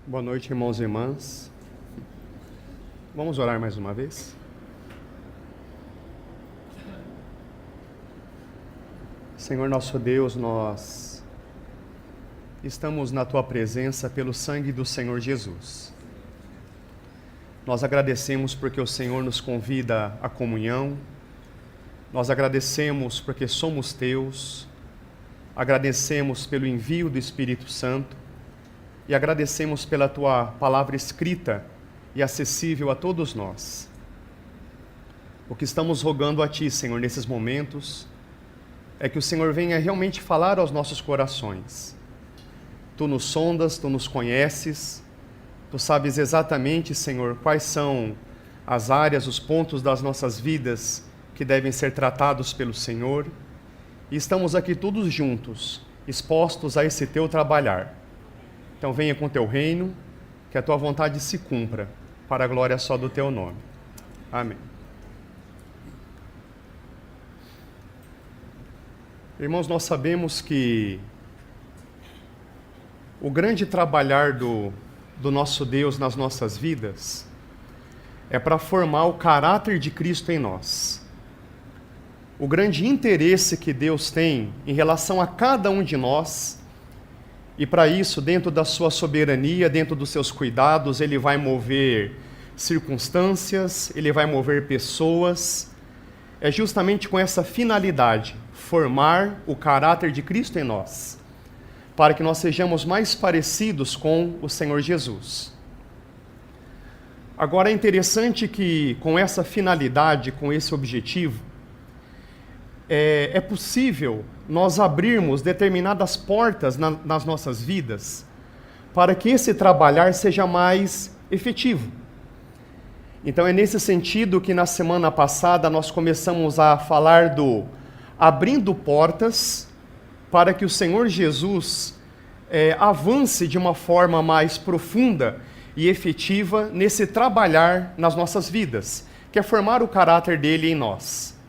Boa noite, irmãos e irmãs. Vamos orar mais uma vez? Senhor nosso Deus, nós estamos na Tua presença pelo sangue do Senhor Jesus. Nós agradecemos porque o Senhor nos convida à comunhão. Nós agradecemos porque somos Teus. Agradecemos pelo envio do Espírito Santo. E agradecemos pela Tua palavra escrita e acessível a todos nós. O que estamos rogando a Ti, Senhor, nesses momentos, é que o Senhor venha realmente falar aos nossos corações. Tu nos sondas, Tu nos conheces, Tu sabes exatamente, Senhor, quais são as áreas, os pontos das nossas vidas que devem ser tratados pelo Senhor. E estamos aqui todos juntos, expostos a esse Teu trabalhar. Então venha com Teu reino, que a Tua vontade se cumpra, para a glória só do Teu nome. Amém. Irmãos, nós sabemos que o grande trabalhar do nosso Deus nas nossas vidas é para formar o caráter de Cristo em nós. O grande interesse que Deus tem em relação a cada um de nós. E para isso, dentro da sua soberania, dentro dos seus cuidados, Ele vai mover circunstâncias, Ele vai mover pessoas. É justamente com essa finalidade, formar o caráter de Cristo em nós, para que nós sejamos mais parecidos com o Senhor Jesus. Agora é interessante que com essa finalidade, com esse objetivo, é possível nós abrirmos determinadas portas nas nossas vidas para que esse trabalhar seja mais efetivo. Então é nesse sentido que na semana passada nós começamos a falar do abrindo portas para que o Senhor Jesus avance de uma forma mais profunda e efetiva nesse trabalhar nas nossas vidas, que é formar o caráter dele em nós.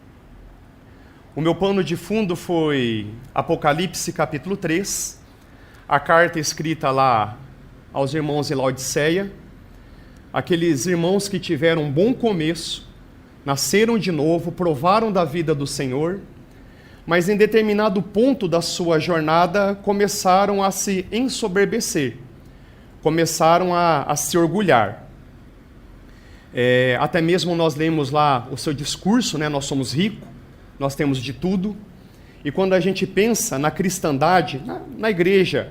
O meu pano de fundo foi Apocalipse capítulo 3, a carta escrita lá aos irmãos em Laodiceia, aqueles irmãos que tiveram um bom começo, nasceram de novo, provaram da vida do Senhor, mas em determinado ponto da sua jornada começaram a se ensoberbecer, começaram a se orgulhar. Até mesmo nós lemos lá o seu discurso, né? Nós somos ricos, nós temos de tudo, e quando a gente pensa na cristandade, na igreja,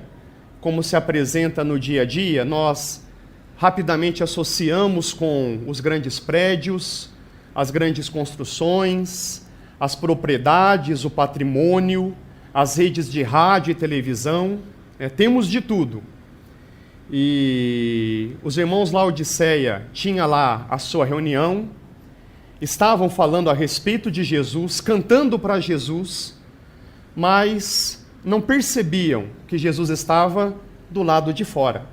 como se apresenta no dia a dia, nós rapidamente associamos com os grandes prédios, as grandes construções, as propriedades, o patrimônio, as redes de rádio e televisão, temos de tudo. E os irmãos Laodiceia tinham lá a sua reunião, estavam falando a respeito de Jesus, cantando para Jesus, mas não percebiam que Jesus estava do lado de fora.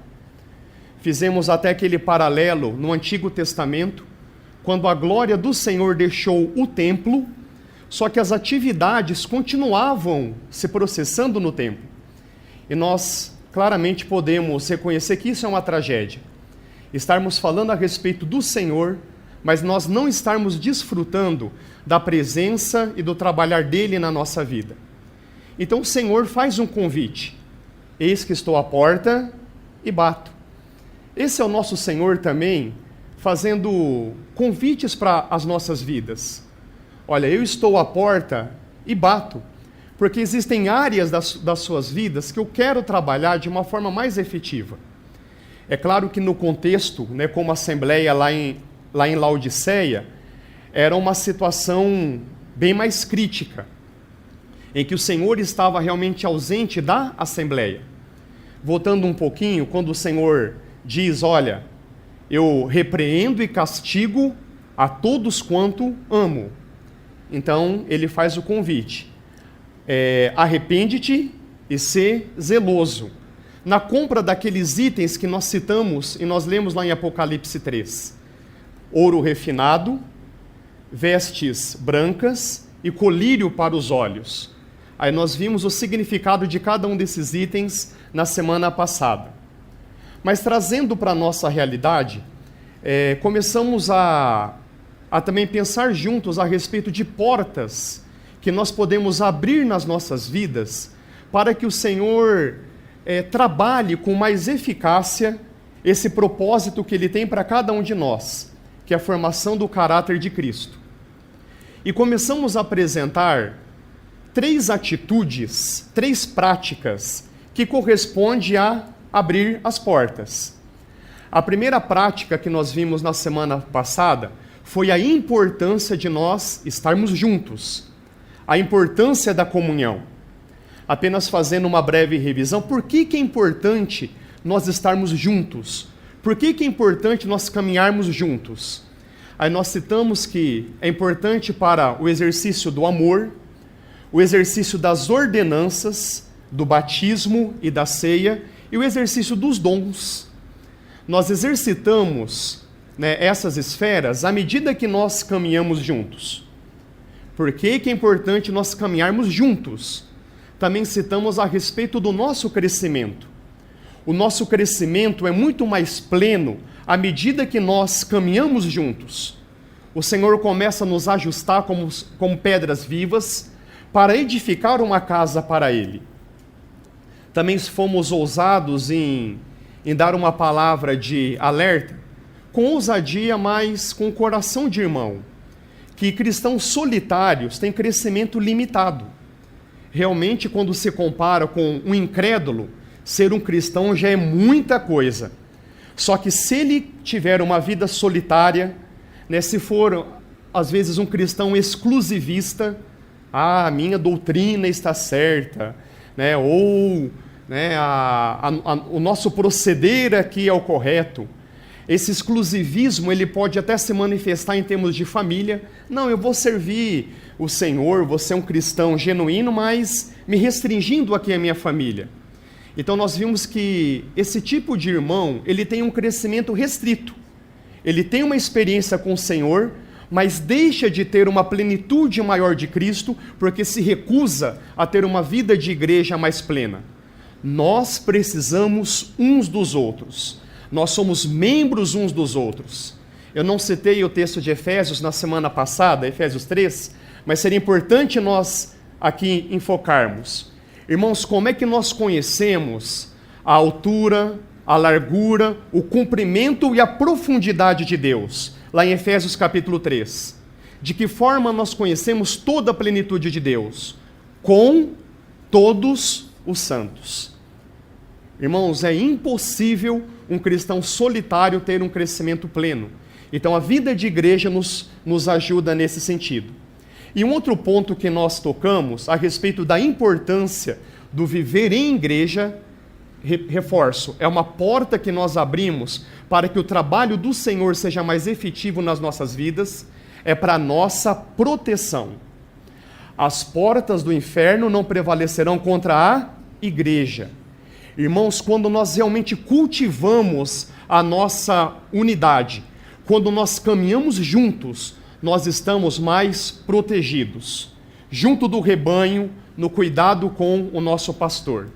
Fizemos até aquele paralelo no Antigo Testamento, quando a glória do Senhor deixou o templo, só que as atividades continuavam se processando no templo. E nós claramente podemos reconhecer que isso é uma tragédia. Estarmos falando a respeito do Senhor, mas nós não estarmos desfrutando da presença e do trabalhar dele na nossa vida. Então o Senhor faz um convite. Eis que estou à porta e bato. Esse é o nosso Senhor também, fazendo convites para as nossas vidas. Olha, eu estou à porta e bato, porque existem áreas das suas vidas que eu quero trabalhar de uma forma mais efetiva. É claro que no contexto, né, como assembleia lá em Laodiceia, era uma situação bem mais crítica, em que o Senhor estava realmente ausente da assembleia. Voltando um pouquinho, quando o Senhor diz, olha, eu repreendo e castigo a todos quanto amo. Então, ele faz o convite. Arrepende-te e sê zeloso. Na compra daqueles itens que nós citamos e nós lemos lá em Apocalipse 3. Ouro refinado, vestes brancas e colírio para os olhos. Aí nós vimos o significado de cada um desses itens na semana passada. Mas trazendo para a nossa realidade, começamos a também pensar juntos a respeito de portas que nós podemos abrir nas nossas vidas para que o Senhor trabalhe com mais eficácia esse propósito que Ele tem para cada um de nós, que é a formação do caráter de Cristo. E começamos a apresentar 3 atitudes, 3 práticas que correspondem a abrir as portas. A primeira prática que nós vimos na semana passada foi a importância de nós estarmos juntos, a importância da comunhão. Apenas fazendo uma breve revisão, por que é importante nós estarmos juntos? Por que é importante nós caminharmos juntos? Aí nós citamos que é importante para o exercício do amor, o exercício das ordenanças, do batismo e da ceia, e o exercício dos dons. Nós exercitamos essas esferas à medida que nós caminhamos juntos. Por que é importante nós caminharmos juntos? Também citamos a respeito do nosso crescimento. O nosso crescimento é muito mais pleno à medida que nós caminhamos juntos. O Senhor começa a nos ajustar como pedras vivas para edificar uma casa para Ele. Também fomos ousados em dar uma palavra de alerta, com ousadia, mas com coração de irmão, que cristãos solitários têm crescimento limitado. Realmente, quando se compara com um incrédulo, ser um cristão já é muita coisa. Só que se ele tiver uma vida solitária, se for, às vezes, um cristão exclusivista, a minha doutrina está certa, ou o nosso proceder aqui é o correto. Esse exclusivismo ele pode até se manifestar em termos de família. Não, eu vou servir o Senhor, vou ser um cristão genuíno, mas me restringindo aqui a minha família. Então nós vimos que esse tipo de irmão, ele tem um crescimento restrito. Ele tem uma experiência com o Senhor, mas deixa de ter uma plenitude maior de Cristo, porque se recusa a ter uma vida de igreja mais plena. Nós precisamos uns dos outros. Nós somos membros uns dos outros. Eu não citei o texto de Efésios na semana passada, Efésios 3, mas seria importante nós aqui enfocarmos. Irmãos, como é que nós conhecemos a altura, a largura, o comprimento e a profundidade de Deus? Lá em Efésios capítulo 3. De que forma nós conhecemos toda a plenitude de Deus? Com todos os santos. Irmãos, é impossível um cristão solitário ter um crescimento pleno. Então a vida de igreja nos ajuda nesse sentido. E um outro ponto que nós tocamos a respeito da importância do viver em igreja, reforço, é uma porta que nós abrimos para que o trabalho do Senhor seja mais efetivo nas nossas vidas, é para a nossa proteção. As portas do inferno não prevalecerão contra a igreja. Irmãos, quando nós realmente cultivamos a nossa unidade, quando nós caminhamos juntos, nós estamos mais protegidos, junto do rebanho, no cuidado com o nosso pastor.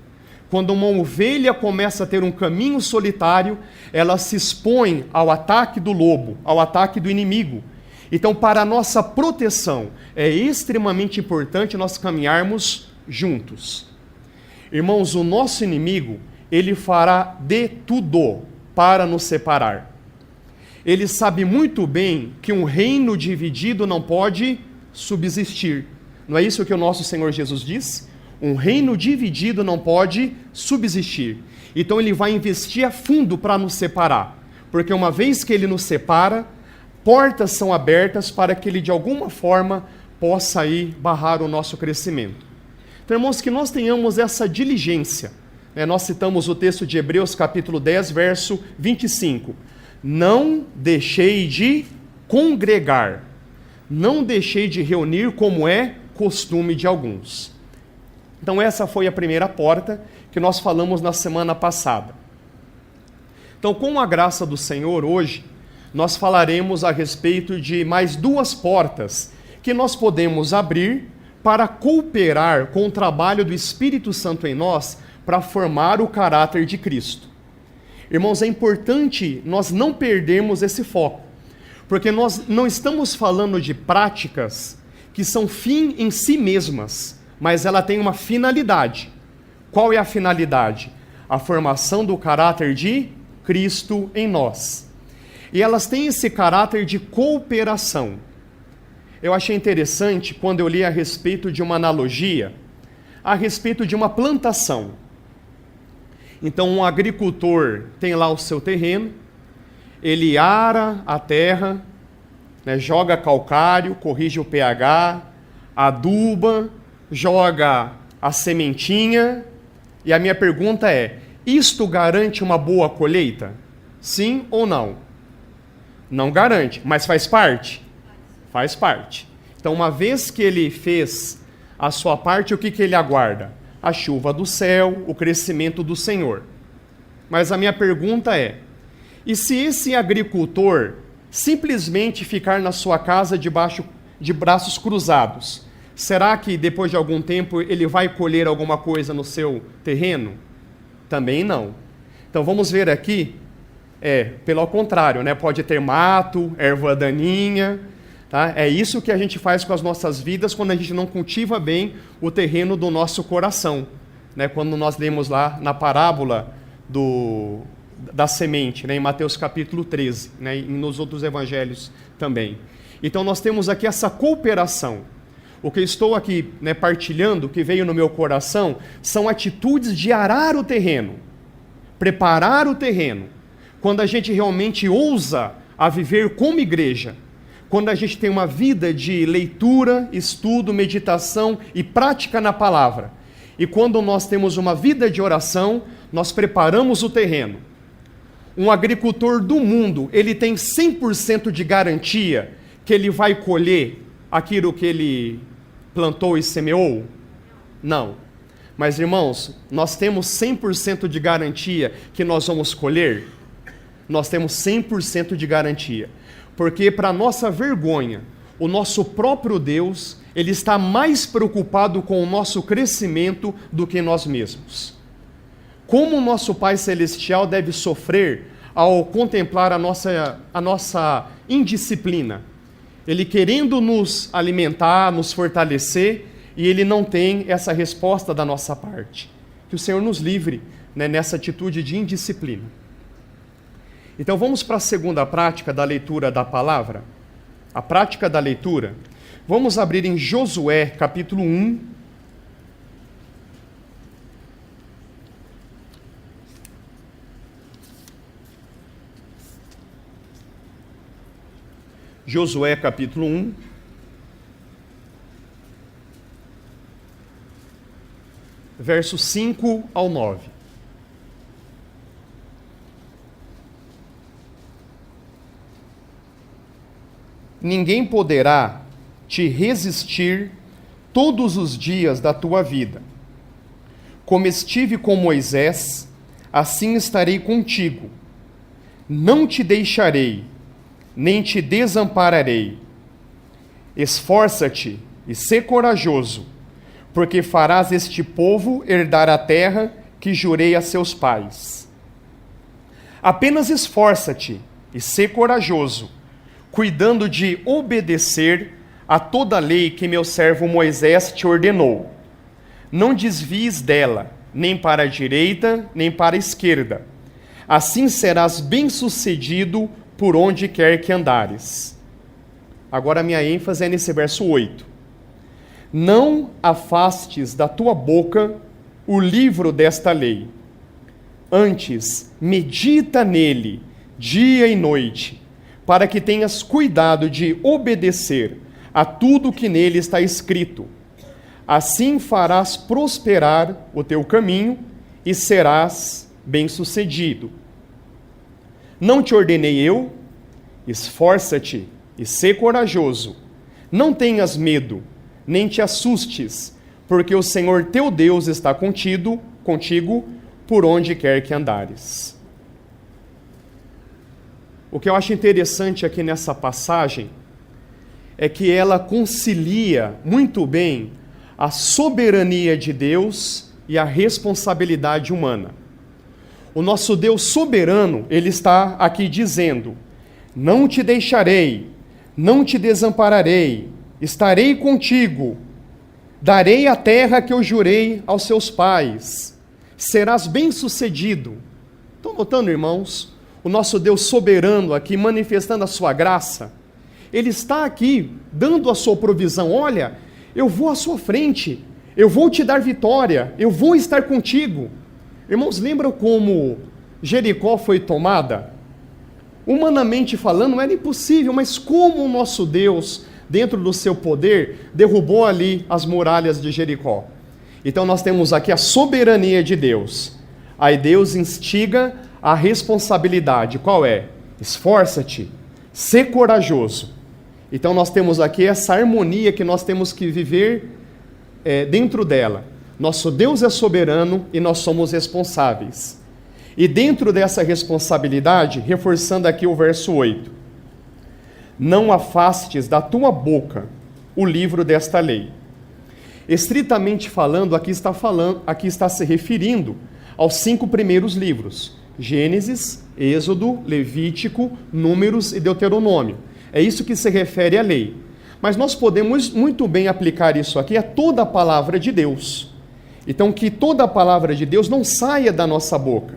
Quando uma ovelha começa a ter um caminho solitário, ela se expõe ao ataque do lobo, ao ataque do inimigo. Então, para a nossa proteção, é extremamente importante nós caminharmos juntos. Irmãos, o nosso inimigo, ele fará de tudo para nos separar. Ele sabe muito bem que um reino dividido não pode subsistir. Não é isso que o nosso Senhor Jesus diz? Um reino dividido não pode subsistir. Então ele vai investir a fundo para nos separar. Porque uma vez que ele nos separa, portas são abertas para que ele de alguma forma possa aí barrar o nosso crescimento. Então, irmãos, que nós tenhamos essa diligência. Nós citamos o texto de Hebreus capítulo 10, verso 25. Não deixei de congregar, não deixei de reunir como é costume de alguns. Então essa foi a primeira porta que nós falamos na semana passada. Então, com a graça do Senhor, hoje, nós falaremos a respeito de mais 2 portas que nós podemos abrir para cooperar com o trabalho do Espírito Santo em nós para formar o caráter de Cristo. Irmãos, é importante nós não perdermos esse foco, porque nós não estamos falando de práticas que são fim em si mesmas, mas ela tem uma finalidade. Qual é a finalidade? A formação do caráter de Cristo em nós. E elas têm esse caráter de cooperação. Eu achei interessante quando eu li a respeito de uma analogia, a respeito de uma plantação. Então, um agricultor tem lá o seu terreno, ele ara a terra, né, joga calcário, corrige o pH, aduba, joga a sementinha. E a minha pergunta é: isto garante uma boa colheita? Sim ou não? Não garante, mas faz parte? Faz parte. Então, uma vez que ele fez a sua parte, o que ele aguarda? A chuva do céu, o crescimento do Senhor. Mas a minha pergunta é: e se esse agricultor simplesmente ficar na sua casa debaixo de braços cruzados, será que depois de algum tempo ele vai colher alguma coisa no seu terreno? Também não. Então vamos ver aqui, pelo contrário, né? Pode ter mato, erva daninha, tá? É isso que a gente faz com as nossas vidas quando a gente não cultiva bem o terreno do nosso coração, né? Quando nós lemos lá na parábola da semente, né? Em Mateus capítulo 13, né? E nos outros evangelhos também. Então nós temos aqui essa cooperação. O que eu estou aqui, né, partilhando, que veio no meu coração, são atitudes de arar o terreno, preparar o terreno. Quando a gente realmente ousa a viver como igreja, quando a gente tem uma vida de leitura, estudo, meditação e prática na palavra, e quando nós temos uma vida de oração, nós preparamos o terreno. Um agricultor do mundo, ele tem 100% de garantia que ele vai colher aquilo que ele plantou e semeou? Não. Mas, irmãos, nós temos 100% de garantia que nós vamos colher? Nós temos 100% de garantia. Porque, para nossa vergonha, o nosso próprio Deus, ele está mais preocupado com o nosso crescimento do que nós mesmos. Como o nosso Pai Celestial deve sofrer ao contemplar a nossa indisciplina? Ele querendo nos alimentar, nos fortalecer, e ele não tem essa resposta da nossa parte. Que o Senhor nos livre, né, nessa atitude de indisciplina. Então vamos para a segunda prática da leitura da palavra. A prática da leitura. Vamos abrir em Josué, capítulo 1. Josué, capítulo 1. Versos 5 ao 9. Ninguém poderá te resistir todos os dias da tua vida. Como estive com Moisés, assim estarei contigo. Não te deixarei, nem te desampararei. Esforça-te e sê corajoso, porque farás este povo herdar a terra que jurei a seus pais. Apenas esforça-te e sê corajoso, cuidando de obedecer a toda a lei que meu servo Moisés te ordenou. Não desvies dela, nem para a direita, nem para a esquerda. Assim serás bem-sucedido por onde quer que andares. Agora a minha ênfase é nesse verso 8. Não afastes da tua boca o livro desta lei. Antes, medita nele, dia e noite, para que tenhas cuidado de obedecer a tudo que nele está escrito. Assim farás prosperar o teu caminho e serás bem-sucedido. Não te ordenei eu? Esforça-te e sê corajoso. Não tenhas medo, nem te assustes, porque o Senhor teu Deus está contigo por onde quer que andares. O que eu acho interessante aqui nessa passagem é que ela concilia muito bem a soberania de Deus e a responsabilidade humana. O nosso Deus soberano, ele está aqui dizendo: não te deixarei, não te desampararei, estarei contigo, darei a terra que eu jurei aos seus pais, serás bem-sucedido. Estão notando, irmãos? O nosso Deus soberano aqui manifestando a sua graça. Ele está aqui dando a sua provisão. Olha, eu vou à sua frente, eu vou te dar vitória, eu vou estar contigo. Irmãos, lembram como Jericó foi tomada? Humanamente falando, era impossível, mas como o nosso Deus, dentro do seu poder, derrubou ali as muralhas de Jericó. Então nós temos aqui a soberania de Deus. Aí Deus instiga a responsabilidade. Qual é? Esforça-te, sê corajoso. Então nós temos aqui essa harmonia que nós temos que viver dentro dela. Nosso Deus é soberano e nós somos responsáveis. E dentro dessa responsabilidade, reforçando aqui o verso 8: não afastes da tua boca o livro desta lei. Estritamente falando, aqui está se referindo aos 5 primeiros livros: Gênesis, Êxodo, Levítico, Números e Deuteronômio. É isso que se refere à lei. Mas nós podemos muito bem aplicar isso aqui a toda a palavra de Deus. Então, que toda a palavra de Deus não saia da nossa boca,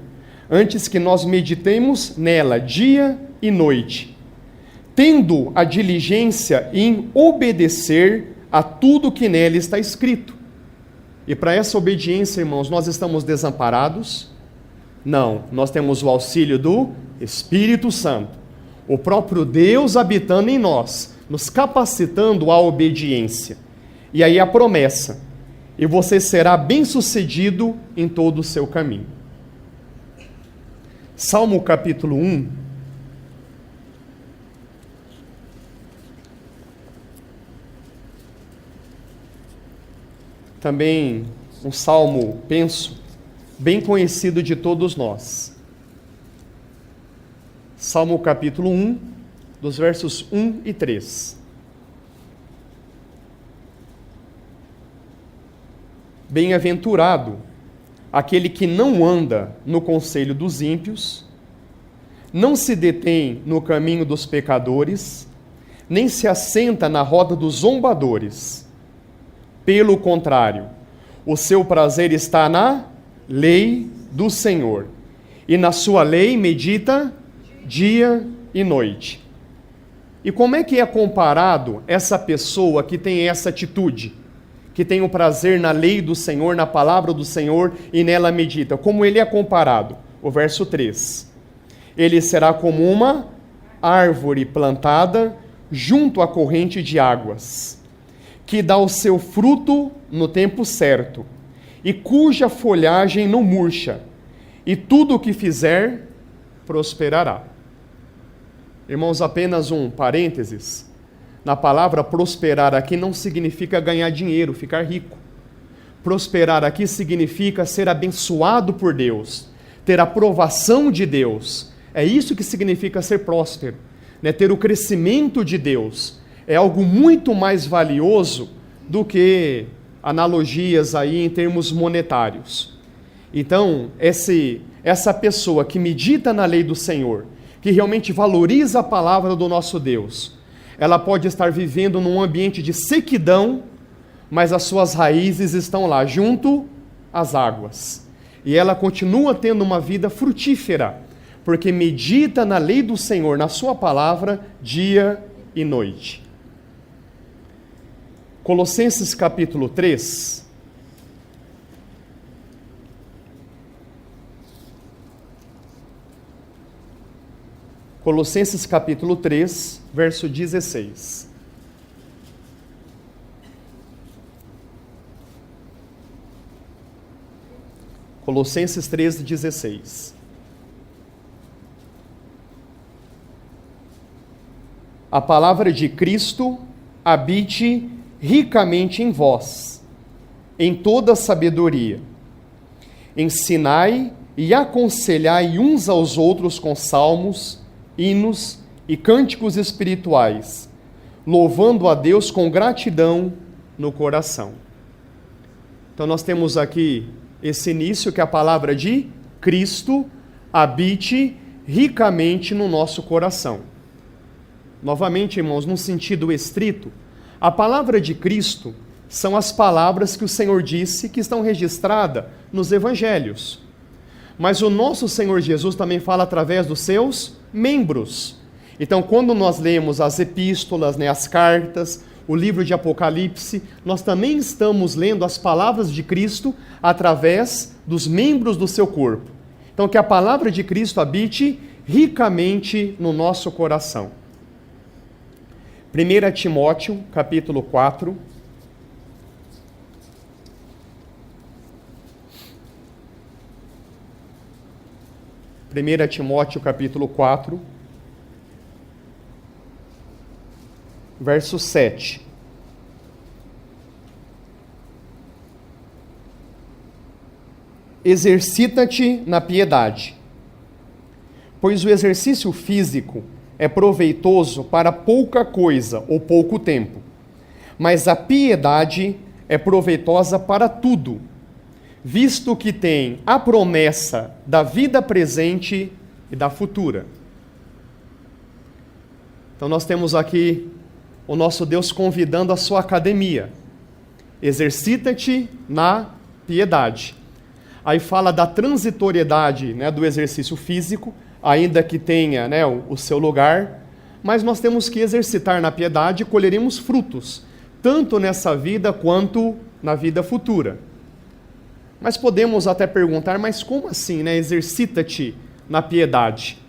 antes que nós meditemos nela dia e noite, tendo a diligência em obedecer a tudo que nela está escrito. E para essa obediência, irmãos, nós estamos desamparados? Não, nós temos o auxílio do Espírito Santo, o próprio Deus habitando em nós, nos capacitando à obediência. E aí a promessa: e você será bem-sucedido em todo o seu caminho. Salmo capítulo 1. Também um salmo, penso, bem conhecido de todos nós. Salmo capítulo 1, dos versos 1 e 3. Bem-aventurado aquele que não anda no conselho dos ímpios, não se detém no caminho dos pecadores, nem se assenta na roda dos zombadores. Pelo contrário, o seu prazer está na lei do Senhor, e na sua lei medita dia e noite. E como é que é comparado essa pessoa que tem essa atitude, que tem o prazer na lei do Senhor, na palavra do Senhor e nela medita? Como ele é comparado? O verso 3. Ele será como uma árvore plantada junto à corrente de águas, que dá o seu fruto no tempo certo, e cuja folhagem não murcha, e tudo o que fizer prosperará. Irmãos, apenas um parênteses. Na palavra prosperar aqui não significa ganhar dinheiro, ficar rico. Prosperar aqui significa ser abençoado por Deus, ter a aprovação de Deus. É isso que significa ser próspero, né? Ter o crescimento de Deus. É algo muito mais valioso do que analogias aí em termos monetários. Então, essa pessoa que medita na lei do Senhor, que realmente valoriza a palavra do nosso Deus, ela pode estar vivendo num ambiente de sequidão, mas as suas raízes estão lá, junto às águas. E ela continua tendo uma vida frutífera, porque medita na lei do Senhor, na sua palavra, dia e noite. Colossenses capítulo 3. Colossenses capítulo 3, verso 16. Colossenses 3, 16. A palavra de Cristo habite ricamente em vós, em toda sabedoria. Ensinai e aconselhai uns aos outros com salmos, hinos e cânticos espirituais, louvando a Deus com gratidão no coração. Então nós temos aqui esse início, que é a palavra de Cristo habite ricamente no nosso coração. Novamente, irmãos, num sentido estrito, a palavra de Cristo são as palavras que o Senhor disse que estão registradas nos evangelhos. Mas o nosso Senhor Jesus também fala através dos seus membros. Então, quando nós lemos as epístolas, as cartas, o livro de Apocalipse, nós também estamos lendo as palavras de Cristo através dos membros do seu corpo. Então, que a palavra de Cristo habite ricamente no nosso coração. 1 Timóteo, capítulo 4. Timóteo, capítulo 4, verso 7. Exercita-te na piedade, pois o exercício físico é proveitoso para pouca coisa ou pouco tempo, mas a piedade é proveitosa para tudo, visto que tem a promessa da vida presente e da futura. Então nós temos aqui o nosso Deus convidando a sua academia. Exercita-te na piedade. Aí fala da transitoriedade, do exercício físico, ainda que tenha o seu lugar, mas nós temos que exercitar na piedade e colheremos frutos, tanto nessa vida quanto na vida futura. Mas podemos até perguntar, mas como assim, exercita-te na piedade?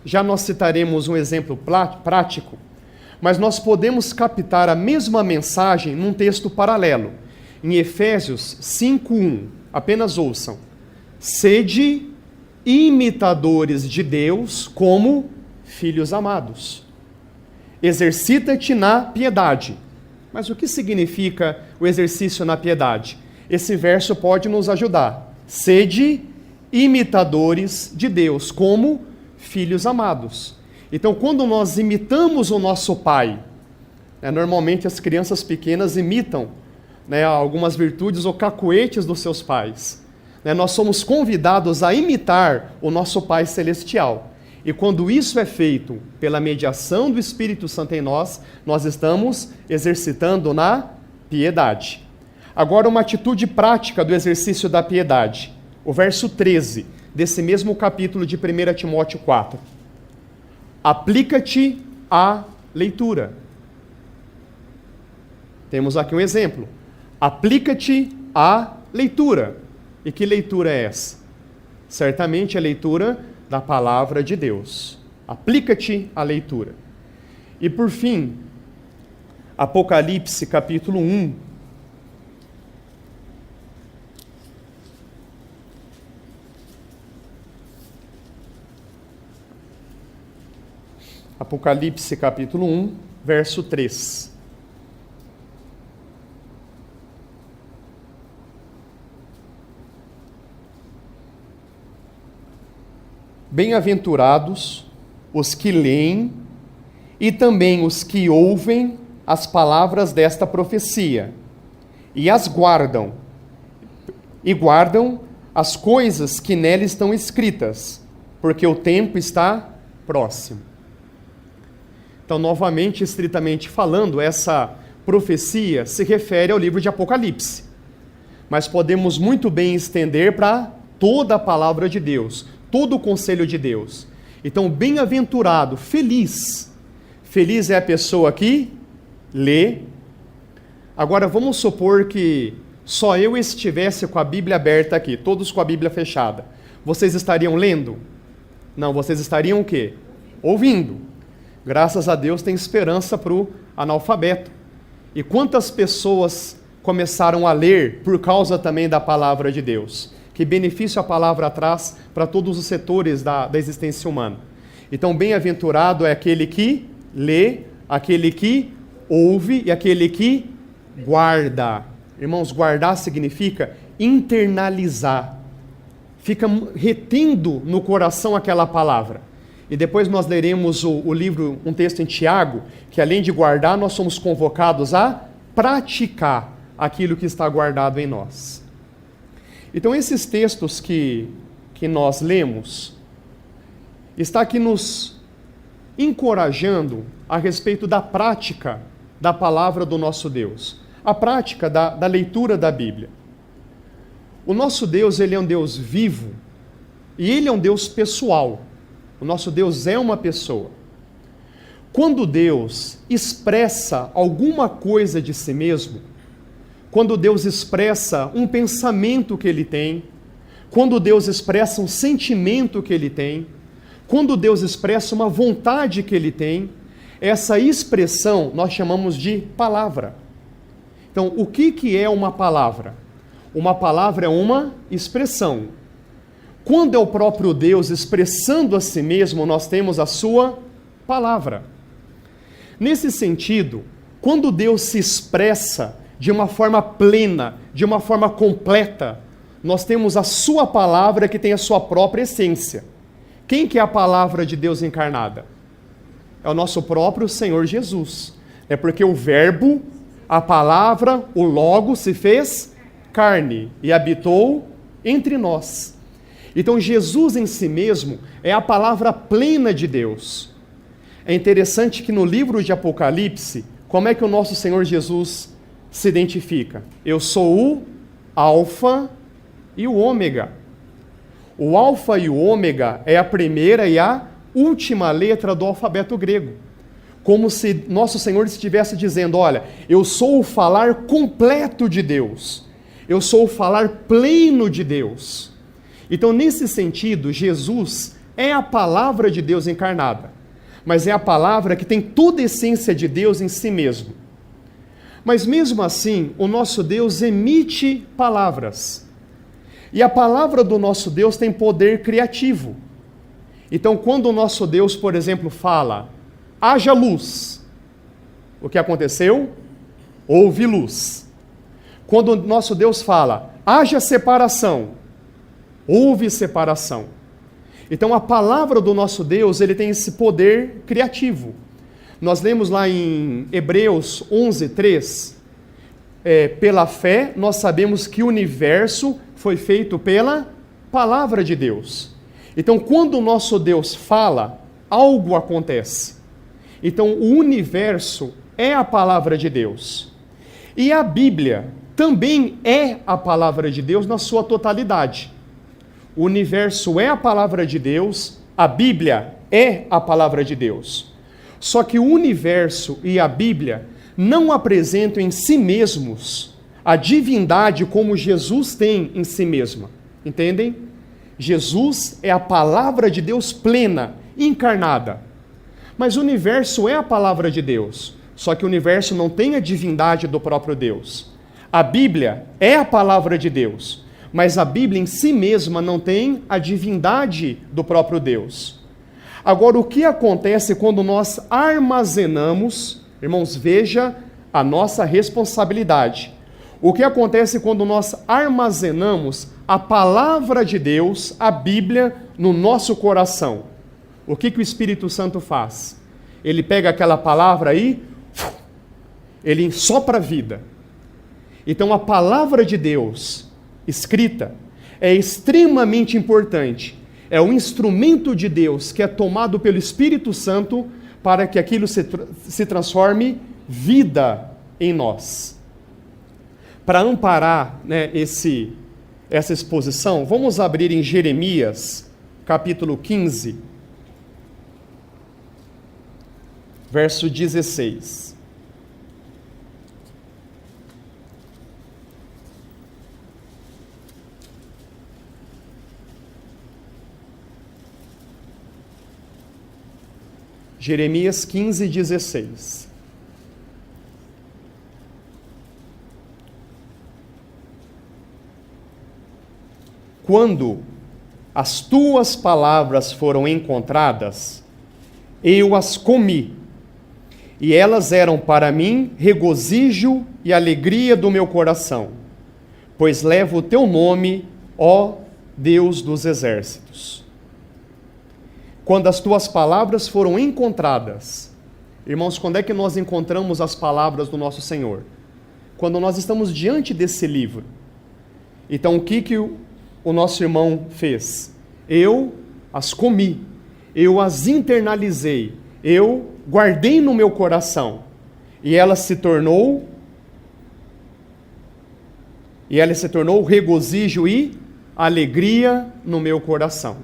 Já nós citaremos um exemplo prático, mas nós podemos captar a mesma mensagem num texto paralelo, em Efésios 5:1. Apenas ouçam. Sede imitadores de Deus como filhos amados. Exercita-te na piedade. Mas o que significa o exercício na piedade? Esse verso pode nos ajudar. Sede imitadores de Deus, como filhos amados. Então, quando nós imitamos o nosso pai, normalmente as crianças pequenas imitam algumas virtudes ou cacuetes dos seus pais. Nós somos convidados a imitar o nosso Pai Celestial. E quando isso é feito pela mediação do Espírito Santo em nós, nós estamos exercitando na piedade. Agora, uma atitude prática do exercício da piedade. O verso 13 desse mesmo capítulo de 1 Timóteo 4. Aplica-te à leitura. Temos aqui um exemplo. Aplica-te à leitura. E que leitura é essa? Certamente a leitura da palavra de Deus. Aplica-te à leitura. E por fim, Apocalipse capítulo 1. Apocalipse capítulo 1, verso 3. Bem-aventurados os que leem e também os que ouvem as palavras desta profecia e as guardam, as coisas que nela estão escritas, porque o tempo está próximo. Então, novamente, estritamente falando, essa profecia se refere ao livro de Apocalipse, mas podemos muito bem estender para toda a palavra de Deus, todo o conselho de Deus. Então, bem-aventurado, feliz. Feliz é a pessoa que lê. Agora, vamos supor que só eu estivesse com a Bíblia aberta aqui, todos com a Bíblia fechada. Vocês estariam lendo? Não, vocês estariam o quê? Ouvindo. Graças a Deus tem esperança para o analfabeto. E quantas pessoas começaram a ler por causa também da palavra de Deus? Que benefício a palavra traz para todos os setores da existência humana. Então, bem-aventurado é aquele que lê, aquele que ouve e aquele que guarda. Irmãos, guardar significa internalizar. Fica retendo no coração aquela palavra. E depois nós leremos o livro, um texto em Tiago, que além de guardar, nós somos convocados a praticar aquilo que está guardado em nós. Então, esses textos que nós lemos, está aqui nos encorajando a respeito da prática da palavra do nosso Deus, a prática da leitura da Bíblia. O nosso Deus, ele é um Deus vivo e ele é um Deus pessoal. O nosso Deus é uma pessoa. Quando Deus expressa alguma coisa de si mesmo, quando Deus expressa um pensamento que ele tem, quando Deus expressa um sentimento que ele tem, quando Deus expressa uma vontade que ele tem, essa expressão nós chamamos de palavra. Então, o que é uma palavra? Uma palavra é uma expressão. Quando é o próprio Deus expressando a si mesmo, nós temos a sua palavra. Nesse sentido, quando Deus se expressa de uma forma plena, de uma forma completa, nós temos a sua palavra que tem a sua própria essência. Quem que é a palavra de Deus encarnada? É o nosso próprio Senhor Jesus. É porque o verbo, a palavra, o logo se fez carne e habitou entre nós. Então Jesus em si mesmo é a palavra plena de Deus. É interessante que no livro de Apocalipse, como é que o nosso Senhor Jesus se identifica? Eu sou o Alfa e o Ômega. O Alfa e o Ômega é a primeira e a última letra do alfabeto grego. Como se nosso Senhor estivesse dizendo, olha, eu sou o falar completo de Deus. Eu sou o falar pleno de Deus. Então, nesse sentido, Jesus é a palavra de Deus encarnada. Mas é a palavra que tem toda a essência de Deus em si mesmo. Mas mesmo assim, o nosso Deus emite palavras. E a palavra do nosso Deus tem poder criativo. Então, quando o nosso Deus, por exemplo, fala, haja luz, o que aconteceu? Houve luz. Quando o nosso Deus fala, haja separação, houve separação. Então, a palavra do nosso Deus, ele tem esse poder criativo. Nós lemos lá em Hebreus 11:3, pela fé, nós sabemos que o universo foi feito pela palavra de Deus. Então, quando o nosso Deus fala, algo acontece. Então, o universo é a palavra de Deus. E a Bíblia também é a palavra de Deus na sua totalidade. O universo é a palavra de Deus, a Bíblia é a palavra de Deus. Só que o universo e a Bíblia não apresentam em si mesmos a divindade como Jesus tem em si mesma. Entendem? Jesus é a palavra de Deus plena, encarnada. Mas o universo é a palavra de Deus. Só que o universo não tem a divindade do próprio Deus. A Bíblia é a palavra de Deus. Mas a Bíblia em si mesma não tem a divindade do próprio Deus. Agora, o que acontece quando nós armazenamos, irmãos, veja a nossa responsabilidade. O que acontece quando nós armazenamos a palavra de Deus, a Bíblia, no nosso coração? O que o Espírito Santo faz? Ele pega aquela palavra aí, ele sopra a vida. Então, a palavra de Deus escrita é extremamente importante. É o instrumento de Deus que é tomado pelo Espírito Santo para que aquilo se transforme vida em nós. Para amparar, essa exposição, vamos abrir em Jeremias, capítulo 15, verso 16. Jeremias 15, 16. Quando as tuas palavras foram encontradas, eu as comi, e elas eram para mim regozijo e alegria do meu coração, pois levo o teu nome, ó Deus dos exércitos. Quando as tuas palavras foram encontradas, irmãos, quando é que nós encontramos as palavras do nosso Senhor? Quando nós estamos diante desse livro. Então, o que o nosso irmão fez? Eu as comi, eu as internalizei, eu guardei no meu coração, e ela se tornou regozijo e alegria no meu coração.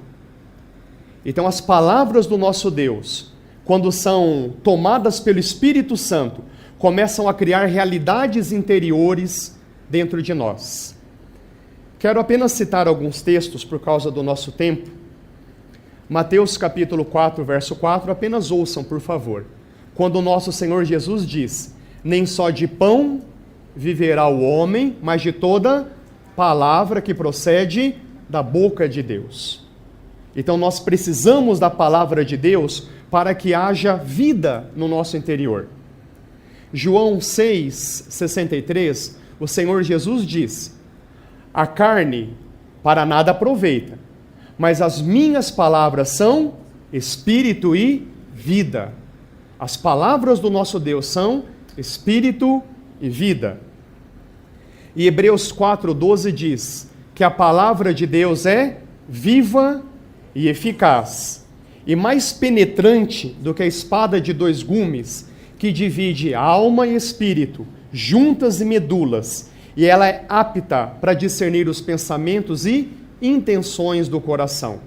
Então, as palavras do nosso Deus, quando são tomadas pelo Espírito Santo, começam a criar realidades interiores dentro de nós. Quero apenas citar alguns textos por causa do nosso tempo. Mateus capítulo 4, verso 4, apenas ouçam, por favor. Quando o nosso Senhor Jesus diz: nem só de pão viverá o homem, mas de toda palavra que procede da boca de Deus. Então nós precisamos da palavra de Deus para que haja vida no nosso interior. João 6,63, o Senhor Jesus diz: a carne para nada aproveita, mas as minhas palavras são espírito e vida. As palavras do nosso Deus são espírito e vida. E Hebreus 4,12 diz que a palavra de Deus é viva e eficaz, e mais penetrante do que a espada de dois gumes, que divide alma e espírito, juntas e medulas, e ela é apta para discernir os pensamentos e intenções do coração.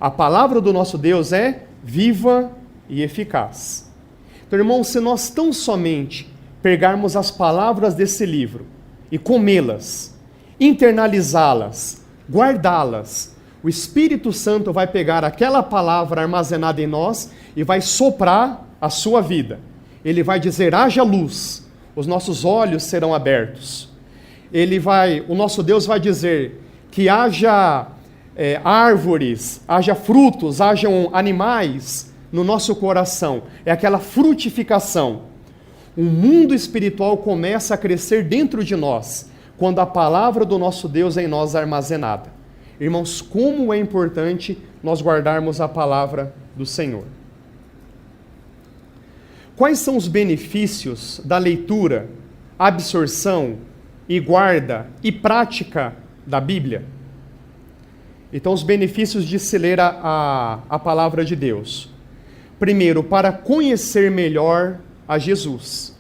A palavra do nosso Deus é viva e eficaz. Então, irmãos, se nós tão somente pegarmos as palavras desse livro e comê-las, internalizá-las, guardá-las, o Espírito Santo vai pegar aquela palavra armazenada em nós e vai soprar a sua vida. Ele vai dizer: haja luz, os nossos olhos serão abertos. O nosso Deus vai dizer que haja árvores, haja frutos, hajam animais no nosso coração. É aquela frutificação. O mundo espiritual começa a crescer dentro de nós, quando a palavra do nosso Deus é em nós armazenada. Irmãos, como é importante nós guardarmos a palavra do Senhor. Quais são os benefícios da leitura, absorção e guarda e prática da Bíblia? Então, os benefícios de se ler a palavra de Deus. Primeiro, para conhecer melhor a Jesus.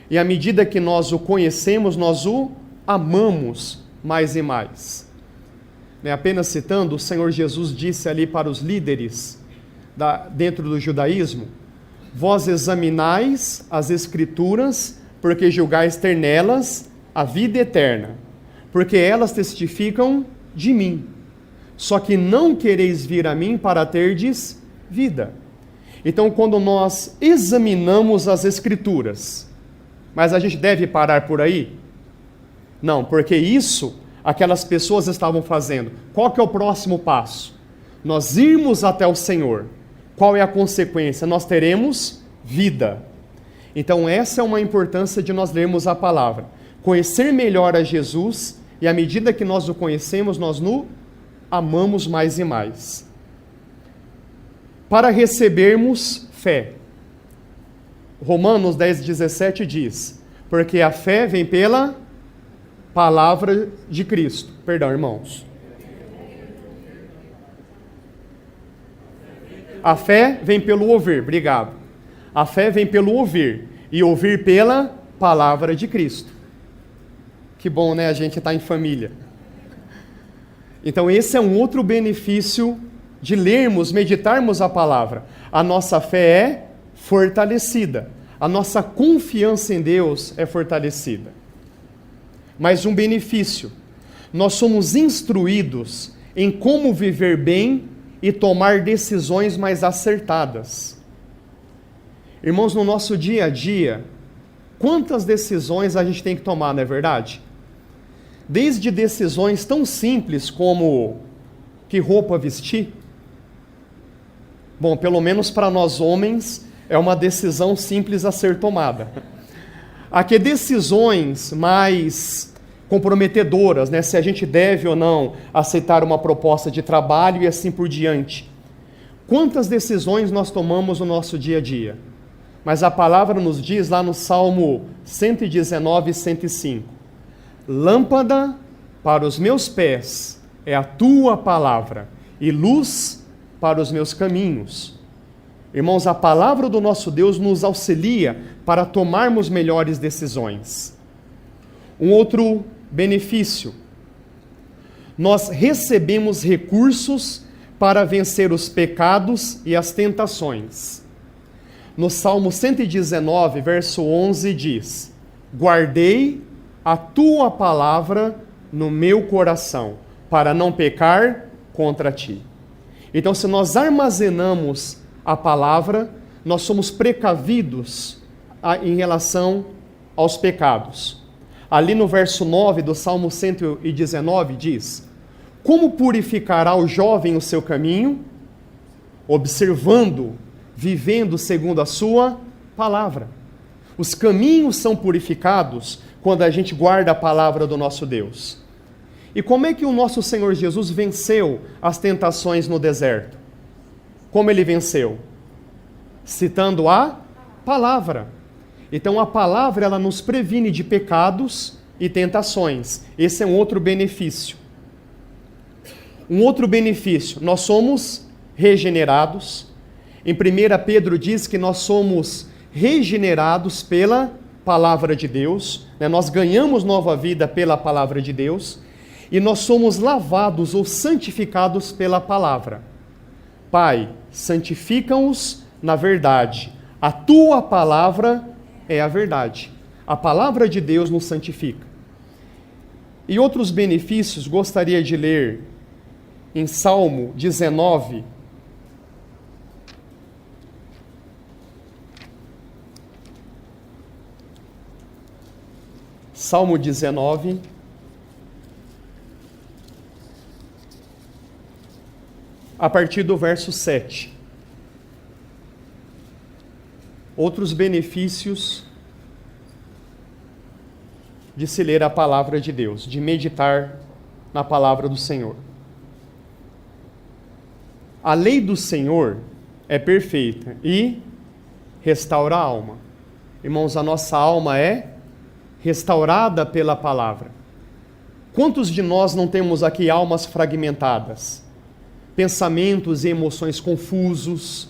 E à medida que nós o conhecemos, nós o amamos mais e mais. Apenas citando, o Senhor Jesus disse ali para os líderes dentro do judaísmo: vós examinais as Escrituras, porque julgais ter nelas a vida eterna, porque elas testificam de mim. Só que não quereis vir a mim para terdes vida. Então, quando nós examinamos as Escrituras, mas a gente deve parar por aí? Não, porque isso aquelas pessoas estavam fazendo. Qual que é o próximo passo? Nós irmos até o Senhor. Qual é a consequência? Nós teremos vida. Então essa é uma importância de nós lermos a palavra. Conhecer melhor a Jesus, e à medida que nós o conhecemos, nós o amamos mais e mais. Para recebermos fé. Romanos 10,17 diz: porque a fé vem pela palavra de Cristo. Perdão, irmãos. A fé vem pelo ouvir, obrigado. A fé vem pelo ouvir, e ouvir pela palavra de Cristo. Que bom, né? A gente está em família. Então esse é um outro benefício de lermos, meditarmos a palavra. A nossa fé é fortalecida. A nossa confiança em Deus é fortalecida. Mas um benefício: nós somos instruídos em como viver bem e tomar decisões mais acertadas. Irmãos, no nosso dia a dia, quantas decisões a gente tem que tomar, não é verdade? Desde decisões tão simples como que roupa vestir. Bom, pelo menos para nós homens, é uma decisão simples a ser tomada. Aqui decisões mais comprometedoras, né? Se a gente deve ou não aceitar uma proposta de trabalho e assim por diante. Quantas decisões nós tomamos no nosso dia a dia? Mas a palavra nos diz lá no Salmo 119, 105: lâmpada para os meus pés é a tua palavra, e luz para os meus caminhos. Irmãos, a palavra do nosso Deus nos auxilia para tomarmos melhores decisões. Um outro benefício: nós recebemos recursos para vencer os pecados e as tentações. No Salmo 119, verso 11 diz: guardei a tua palavra no meu coração, para não pecar contra ti. Então, se nós armazenamos a palavra, nós somos precavidos em relação aos pecados. Ali no verso 9 do Salmo 119 diz: como purificará o jovem o seu caminho? Observando, vivendo segundo a sua palavra. Os caminhos são purificados quando a gente guarda a palavra do nosso Deus. E como é que o nosso Senhor Jesus venceu as tentações no deserto? Como ele venceu? Citando a palavra. Então a palavra, ela nos previne de pecados e tentações. Esse é um outro benefício. Um outro benefício: nós somos regenerados. Em 1 Pedro diz que nós somos regenerados pela palavra de Deus, né? Nós ganhamos nova vida pela palavra de Deus, e nós somos lavados ou santificados pela palavra. Pai, santifica-os na verdade. A tua palavra é a verdade. A palavra de Deus nos santifica. E outros benefícios gostaria de ler em Salmo 19. Salmo 19. A partir do verso 7. Outros benefícios de se ler a palavra de Deus, de meditar na palavra do Senhor. A lei do Senhor é perfeita e restaura a alma. Irmãos, a nossa alma é restaurada pela palavra. Quantos de nós não temos aqui almas fragmentadas? Pensamentos e emoções confusos,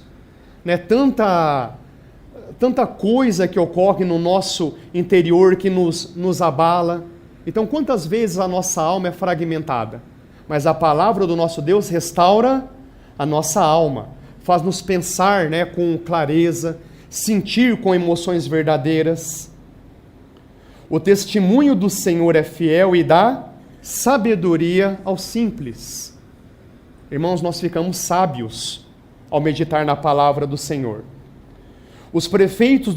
né? Tanta coisa que ocorre no nosso interior que nos abala. Então, quantas vezes a nossa alma é fragmentada? Mas a palavra do nosso Deus restaura a nossa alma, faz-nos pensar, né, com clareza, sentir com emoções verdadeiras. O testemunho do Senhor é fiel e dá sabedoria aos simples. Irmãos, nós ficamos sábios ao meditar na palavra do Senhor. Os preceitos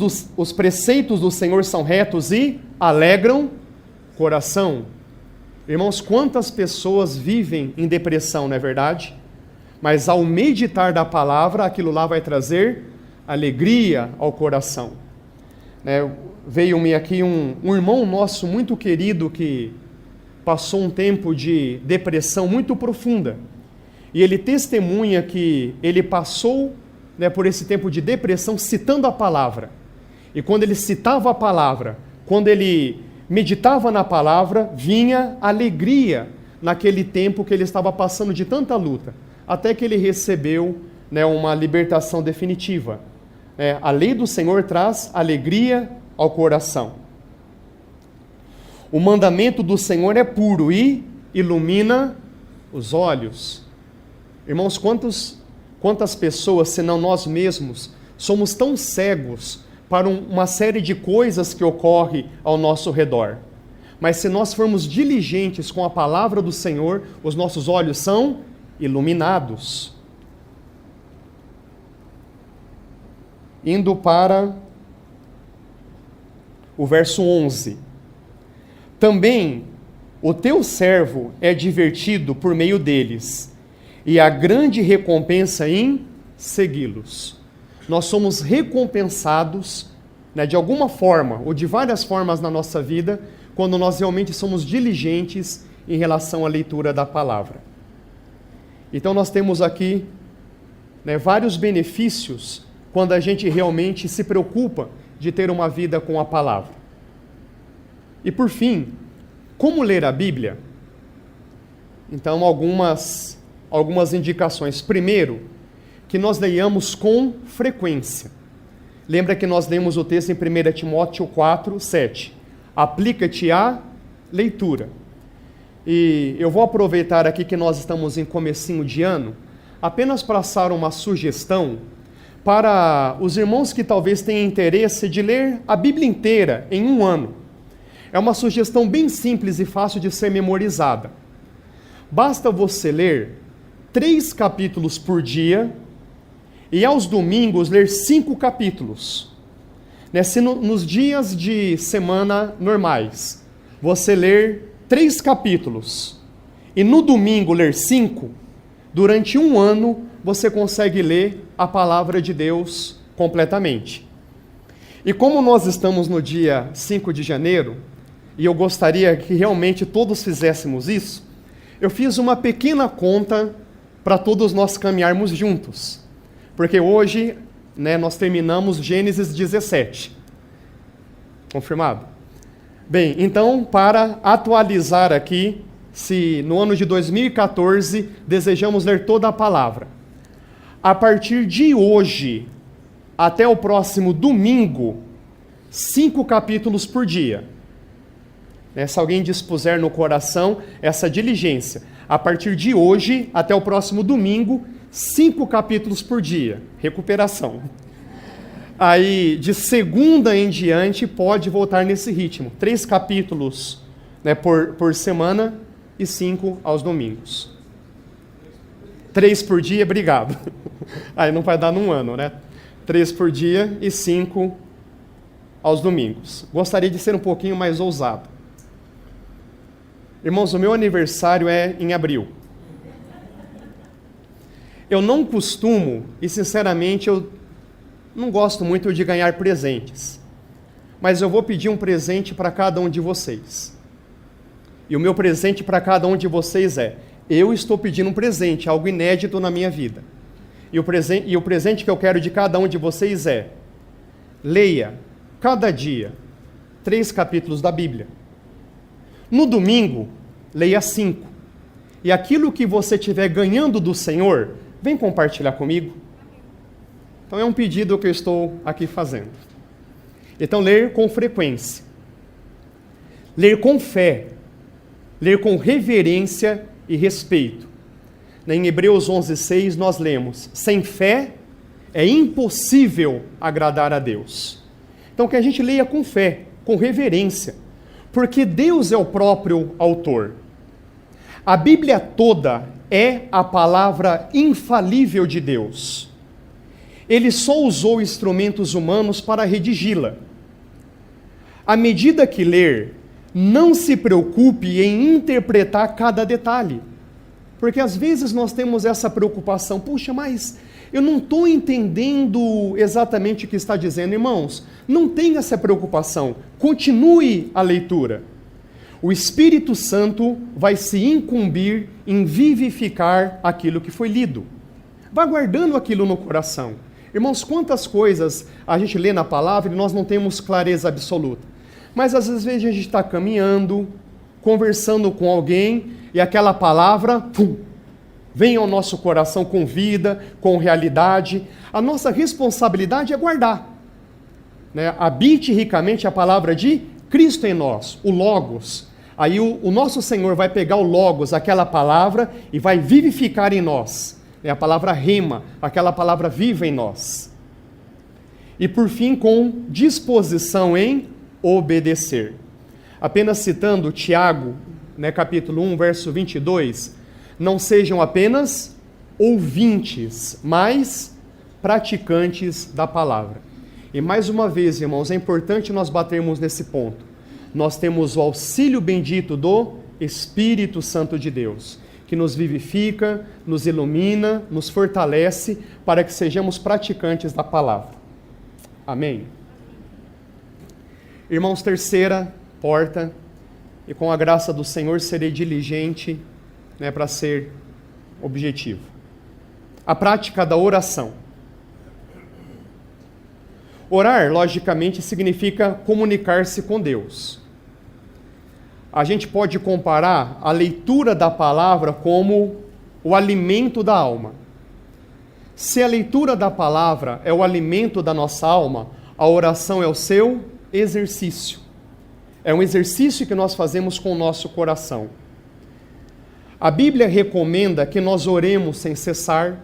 do Senhor são retos e alegram o coração. Irmãos, quantas pessoas vivem em depressão, não é verdade? Mas ao meditar da palavra, aquilo lá vai trazer alegria ao coração. Veio-me aqui um irmão nosso muito querido que passou um tempo de depressão muito profunda. E ele testemunha que ele passou, por esse tempo de depressão citando a palavra. E quando ele citava a palavra, quando ele meditava na palavra, vinha alegria naquele tempo que ele estava passando de tanta luta, até que ele recebeu, uma libertação definitiva. A lei do Senhor traz alegria ao coração. O mandamento do Senhor é puro e ilumina os olhos. Irmãos, quantas pessoas, senão nós mesmos, somos tão cegos para uma série de coisas que ocorrem ao nosso redor. Mas se nós formos diligentes com a palavra do Senhor, os nossos olhos são iluminados. Indo para o verso 11. Também o teu servo é divertido por meio deles, e há grande recompensa em segui-los. Nós somos recompensados, de alguma forma, ou de várias formas na nossa vida, quando nós realmente somos diligentes em relação à leitura da palavra. Então nós temos aqui, vários benefícios quando a gente realmente se preocupa de ter uma vida com a palavra. E por fim, como ler a Bíblia? Então algumas indicações. Primeiro, que nós leiamos com frequência. Lembra que nós lemos o texto em 1 Timóteo 4, 7. Aplica-te à leitura. E eu vou aproveitar aqui que nós estamos em comecinho de ano, apenas passar uma sugestão para os irmãos que talvez tenham interesse de ler a Bíblia inteira em um ano. É uma sugestão bem simples e fácil de ser memorizada. Basta você ler 3 capítulos por dia e aos domingos ler 5 capítulos. Se nos dias de semana normais você ler 3 capítulos e no domingo ler 5, durante um ano você consegue ler a palavra de Deus completamente. E como nós estamos no dia 5 de janeiro, e eu gostaria que realmente todos fizéssemos isso, eu fiz uma pequena conta para todos nós caminharmos juntos. Porque hoje, nós terminamos Gênesis 17. Confirmado? Bem, então, para atualizar aqui, se no ano de 2014 desejamos ler toda a palavra, a partir de hoje até o próximo domingo, 5 capítulos por dia. Se alguém dispuser no coração essa diligência, a partir de hoje até o próximo domingo, 5 capítulos por dia, recuperação. Aí, de segunda em diante, pode voltar nesse ritmo. 3 capítulos por semana e 5 aos domingos. 3 por dia, obrigado. Aí não vai dar num ano, 3 por dia e 5 aos domingos. Gostaria de ser um pouquinho mais ousado. Irmãos, o meu aniversário é em abril. Eu não costumo, e sinceramente eu não gosto muito de ganhar presentes, mas eu vou pedir um presente para cada um de vocês. E o meu presente para cada um de vocês eu estou pedindo um presente, algo inédito na minha vida. E o presente que eu quero de cada um de vocês leia, cada dia, 3 capítulos da Bíblia. No domingo, leia 5. E aquilo que você estiver ganhando do Senhor, vem compartilhar comigo. Então é um pedido que eu estou aqui fazendo. Então, ler com frequência. Ler com fé. Ler com reverência e respeito. Em Hebreus 11:6 nós lemos: sem fé é impossível agradar a Deus. Então que a gente leia com fé, com reverência, porque Deus é o próprio autor. A Bíblia toda é a palavra infalível de Deus. Ele só usou instrumentos humanos para redigi-la. À medida que ler, não se preocupe em interpretar cada detalhe. Porque às vezes nós temos essa preocupação, puxa, mas eu não estou entendendo exatamente o que está dizendo. Irmãos, não tenha essa preocupação, continue a leitura. O Espírito Santo vai se incumbir em vivificar aquilo que foi lido. Vá guardando aquilo no coração. Irmãos, quantas coisas a gente lê na palavra e nós não temos clareza absoluta. Mas às vezes a gente está caminhando, conversando com alguém e aquela palavra vem ao nosso coração com vida, com realidade. A nossa responsabilidade é guardar. Habite ricamente a palavra de Cristo em nós, o Logos. Aí o nosso Senhor vai pegar o Logos, aquela palavra, e vai vivificar em nós. A palavra rema, aquela palavra viva em nós. E por fim, com disposição em obedecer. Apenas citando Tiago, capítulo 1, verso 22, não sejam apenas ouvintes, mas praticantes da palavra. E mais uma vez, irmãos, é importante nós batermos nesse ponto. Nós temos o auxílio bendito do Espírito Santo de Deus, que nos vivifica, nos ilumina, nos fortalece para que sejamos praticantes da palavra. Amém? Irmãos, terceira porta, e com a graça do Senhor serei diligente para ser objetivo. A prática da oração. Orar, logicamente, significa comunicar-se com Deus. A gente pode comparar a leitura da palavra como o alimento da alma. Se a leitura da palavra é o alimento da nossa alma, a oração é o seu exercício. É um exercício que nós fazemos com o nosso coração. A Bíblia recomenda que nós oremos sem cessar.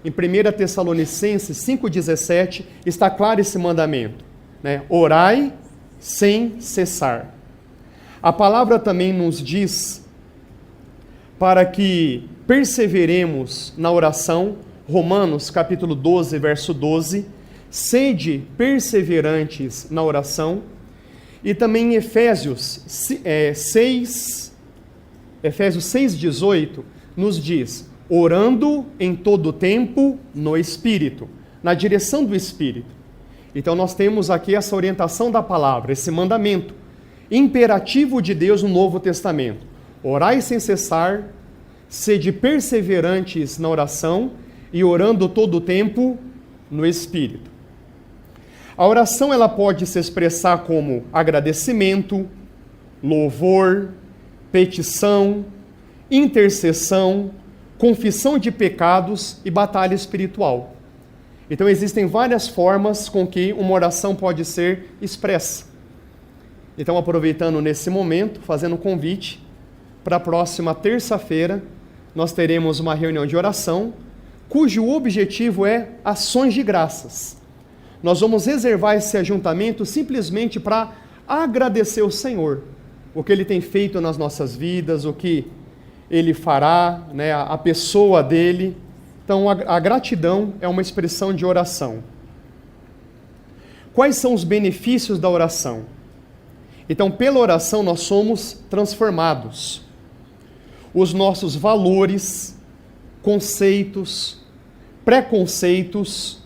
Em 1 Tessalonicenses 5,17 está claro esse mandamento, né? Orai sem cessar. A palavra também nos diz para que perseveremos na oração. Romanos capítulo 12, verso 12, sede perseverantes na oração. E também em Efésios 6,18 nos diz, orando em todo tempo no Espírito, na direção do Espírito. Então nós temos aqui essa orientação da palavra, esse mandamento imperativo de Deus no Novo Testamento. Orai sem cessar, sede perseverantes na oração e orando todo o tempo no Espírito. A oração ela pode se expressar como agradecimento, louvor, petição, intercessão, confissão de pecados e batalha espiritual. Então existem várias formas com que uma oração pode ser expressa. Então, aproveitando nesse momento, fazendo um convite, para a próxima terça-feira, nós teremos uma reunião de oração, cujo objetivo é ações de graças. Nós vamos reservar esse ajuntamento simplesmente para agradecer o Senhor, o que Ele tem feito nas nossas vidas, o que Ele fará, né, a pessoa dEle. Então, a gratidão é uma expressão de oração. Quais são os benefícios da oração? Então, pela oração, nós somos transformados. Os nossos valores, conceitos, preconceitos,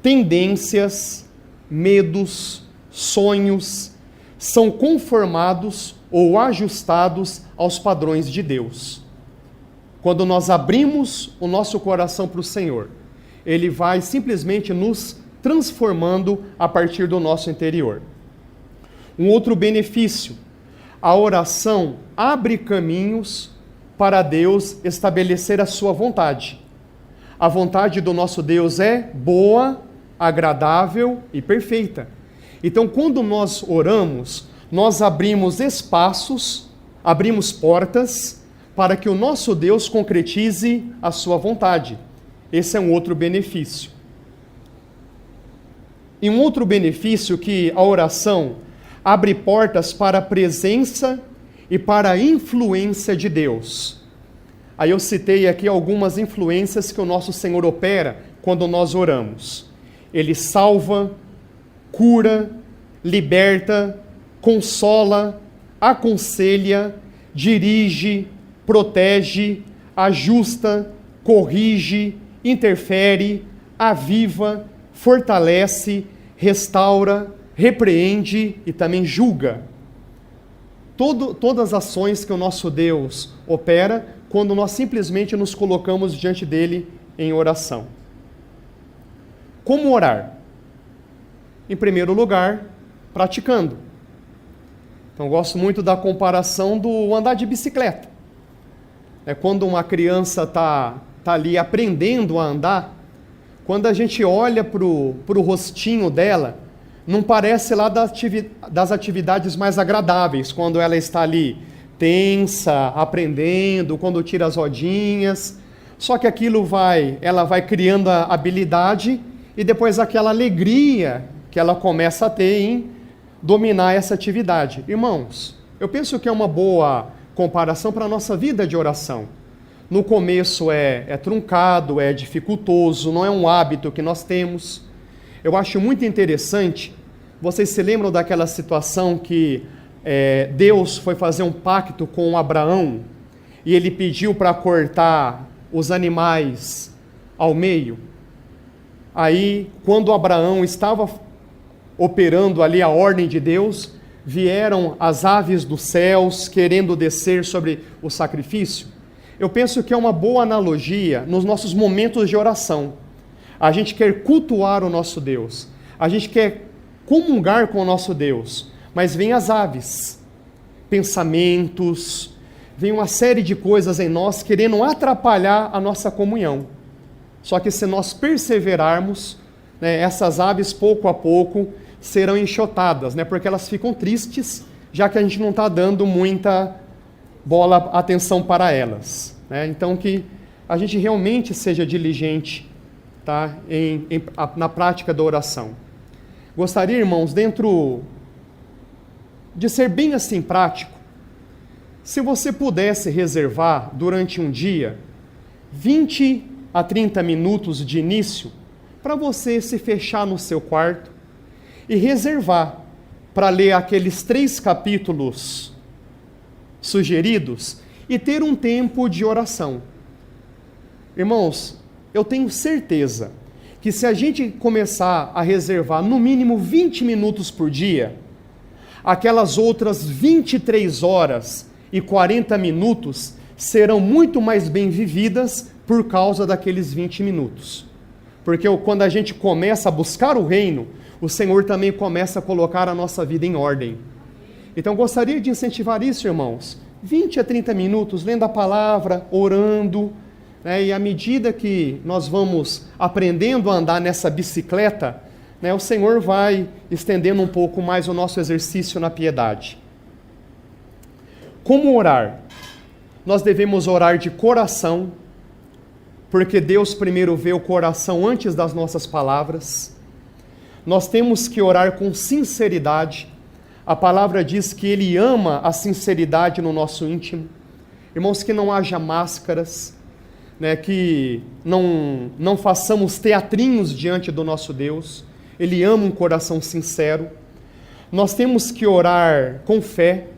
tendências, medos, sonhos, são conformados ou ajustados aos padrões de Deus. Quando nós abrimos o nosso coração para o Senhor, Ele vai simplesmente nos transformando a partir do nosso interior. Um outro benefício, a oração abre caminhos para Deus estabelecer a sua vontade. A vontade do nosso Deus é boa, agradável e perfeita. Então, quando nós oramos, nós abrimos espaços, abrimos portas para que o nosso Deus concretize a sua vontade. Esse é um outro benefício. E um outro benefício que a oração abre portas para a presença e para a influência de Deus. Aí eu citei aqui algumas influências que o nosso Senhor opera quando nós oramos. Ele salva, cura, liberta, consola, aconselha, dirige, protege, ajusta, corrige, interfere, aviva, fortalece, restaura, repreende e também julga. Todas as ações que o nosso Deus opera quando nós simplesmente nos colocamos diante dele em oração. Como orar? Em primeiro lugar, praticando. Então, eu gosto muito da comparação do andar de bicicleta. É quando uma criança está ali aprendendo a andar, quando a gente olha para o rostinho dela, não parece lá das atividades mais agradáveis, quando ela está ali tensa, aprendendo, quando tira as rodinhas. Só que ela vai criando a habilidade e depois aquela alegria que ela começa a ter em dominar essa atividade. Irmãos, eu penso que é uma boa comparação para a nossa vida de oração. No começo é truncado, é dificultoso, não é um hábito que nós temos. Eu acho muito interessante, vocês se lembram daquela situação que Deus foi fazer um pacto com Abraão e ele pediu para cortar os animais ao meio? Aí, quando Abraão estava operando ali a ordem de Deus, vieram as aves dos céus querendo descer sobre o sacrifício. Eu penso que é uma boa analogia nos nossos momentos de oração. A gente quer cultuar o nosso Deus, a gente quer comungar com o nosso Deus, mas vem as aves, pensamentos, vem uma série de coisas em nós querendo atrapalhar a nossa comunhão. Só que se nós perseverarmos, né, essas aves pouco a pouco serão enxotadas, né, porque elas ficam tristes, já que a gente não está dando muita atenção para elas, né? Então que a gente realmente seja diligente, tá, na prática da oração. Gostaria, irmãos, dentro de ser bem assim prático, se você pudesse reservar durante um dia 20 a 30 minutos de início para você se fechar no seu quarto e reservar para ler aqueles 3 capítulos sugeridos e ter um tempo de oração. Irmãos, eu tenho certeza que se a gente começar a reservar no mínimo 20 minutos por dia, aquelas outras 23 horas e 40 minutos serão muito mais bem vividas por causa daqueles 20 minutos. Porque quando a gente começa a buscar o reino, o Senhor também começa a colocar a nossa vida em ordem. Então, gostaria de incentivar isso, irmãos. 20 a 30 minutos, lendo a palavra, orando, né? E à medida que nós vamos aprendendo a andar nessa bicicleta, né, o Senhor vai estendendo um pouco mais o nosso exercício na piedade. Como orar? Nós devemos orar de coração, porque Deus primeiro vê o coração antes das nossas palavras. Nós temos que orar com sinceridade. A palavra diz que Ele ama a sinceridade no nosso íntimo. Irmãos, que não haja máscaras, né, que não façamos teatrinhos diante do nosso Deus. Ele ama um coração sincero. Nós temos que orar com fé,